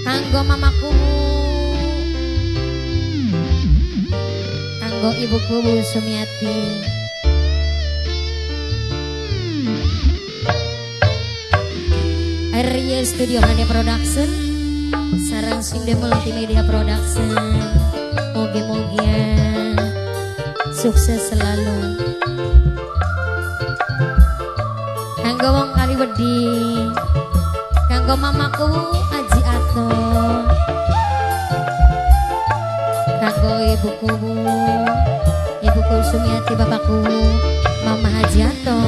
Kanggo mamaku, kanggo ibuku Bu Sumiati, Arya Studio Hane Production, sarang Sinde Multimedia Production. Moga-moga sukses selalu. Kanggo wong Kaliwedi, kanggo mamaku Aji Ato, kanggo ibuku Sumiati, bapakku Mama Haji Ato.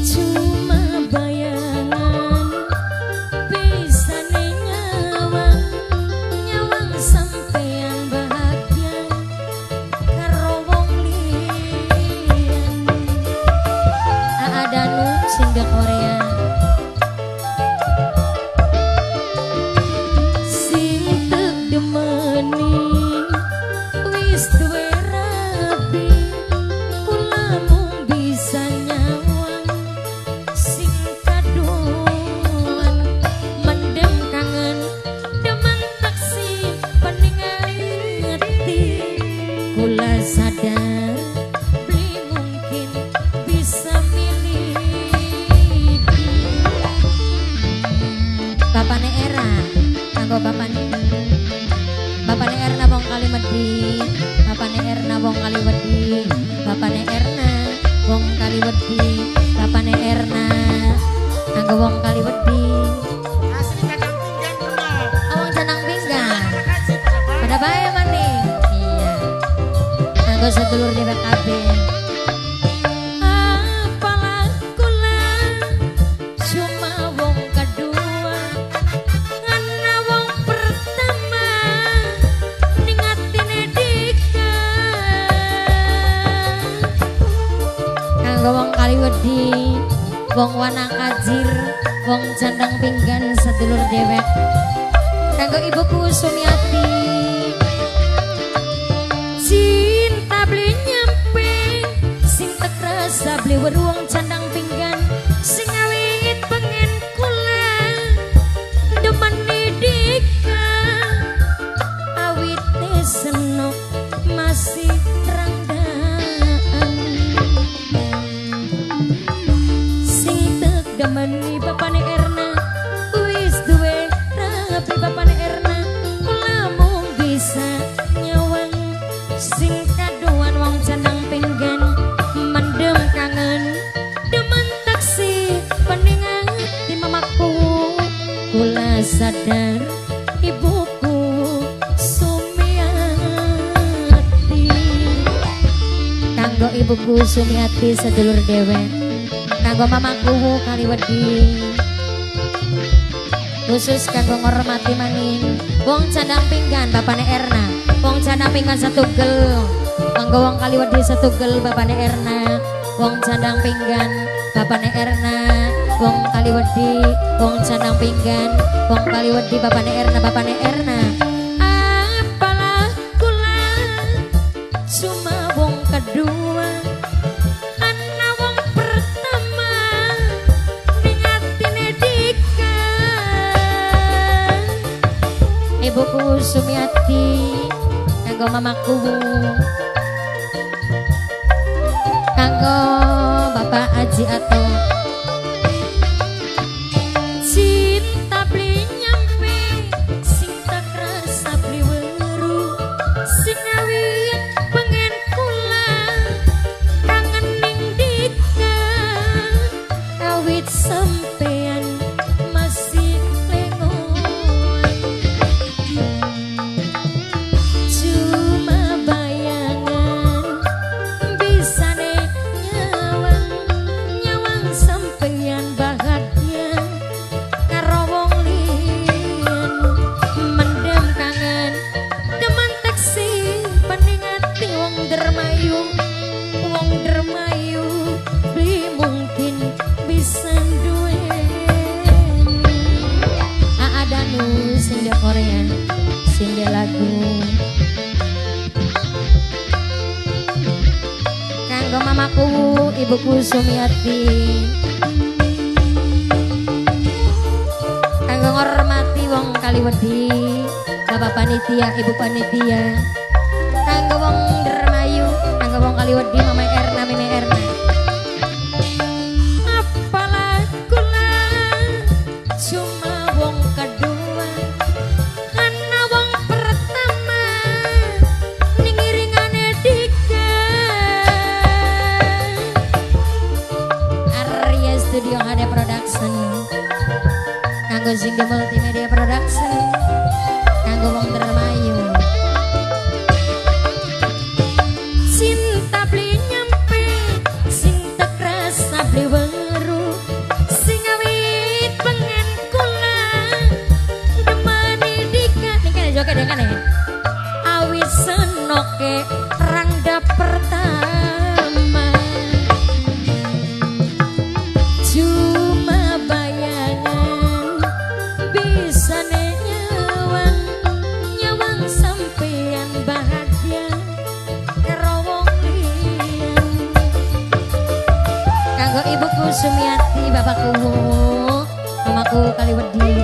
Cuma bayangan bisa nyawang, nyawang sampean bahagia karo wong liyan. Aadanu Sinde Korea sing demeni wis duwe rabi, kula mung bisa nyawang sing kaduan mendem kangen demen taksi peningan ngeti. Kula sadar beli mungkin bisa milih bapane Era, kanggo bapane Erna wong Kaliwedi, bapane Erna wong Kaliwedi, bapane Erna wong Kaliwedi, bapane Erna kanggo wong Kaliwedi. Asli Canang Pinggan punya. Wong Canang Pinggan. Pada bae maning. Iya. Kanggo sedulur dewek kabeh. Apalah kula cuma wong kedua, ngana wong pertama ning atine Dika. Kanggo wong Kaliwedi, wong Wanang Kajir, wong Canang Pinggan sedulur dewek. Kanggo ibuku Sumiati, cinta beli nyampe sing tekrasa beli weruang Canang Pinggan, sing awit pengen kula demeni Dika, awit senok masih rangdaan, sing tek demeni bapane Erna wis duwe rapi. Bapane Erna kula mung bisa nyawang sing kaduan wong Canang Pinggan mendem kangen demen taksi peningan di mamaku. Kula sadar ibuku Sumiati, kanggo ibuku Sumiati sedulur dewek, kanggo mamaku Kaliwedi, khusus kanggo ngormati maning wong Canang Pinggan bapane Erna, wong Canang Pinggan satugel, kanggo wong Kaliwedi satugel bapane Erna, wong Canang Pinggan bapane Erna, wong Kaliwedi, wong Canang Pinggan, wong Kaliwedi bapane Erna, bapane Erna. Apalah kula cuma wong kedua, ana wong pertama ning atine Dika. Ibuku Sumiati, kanggo mamaku, kanggo Bapak Aji Ato. Cinta beli nyampe sing tak rasa beli weru, sing awit pengen kula kangen ning Dika, awit sampean masih lengoan. Cuma bayangan bisa nyawang, nyawang sampean bahagia karo wong liyan, mendem kangen demen taksi peningati wong dermayu, wong dermayu beli mungkin bisa duweni. Aadanu Sinde Korea, Sinde lagu kanggo mamaku ibuku Sumiati, kanggo ngormat Kaliwedi, Bapak Panitia, Ibu Panitia, kanggo wong Dermayu, kanggo wong Kaliwedi, Mama Erna, Mimi Erna. Apalah kula cuma wong kedua, karena wong pertama ning iringane Dika. Arya Studio HD Production, kanggo Singga Multimedia Production, kanggo wong Dermayu. Cinta beli nyampe, sing tekrasa beli weru, sing awit pengen kula demani Dika. Nih kan joget ya kan ya. Awit senoke rangda pertama, cuma bayangan bisa nyawang nyawang sampean bahagia karo wong liyan. Kanggo ibuku Sumiati, bapakku, mamaku Kaliwedi.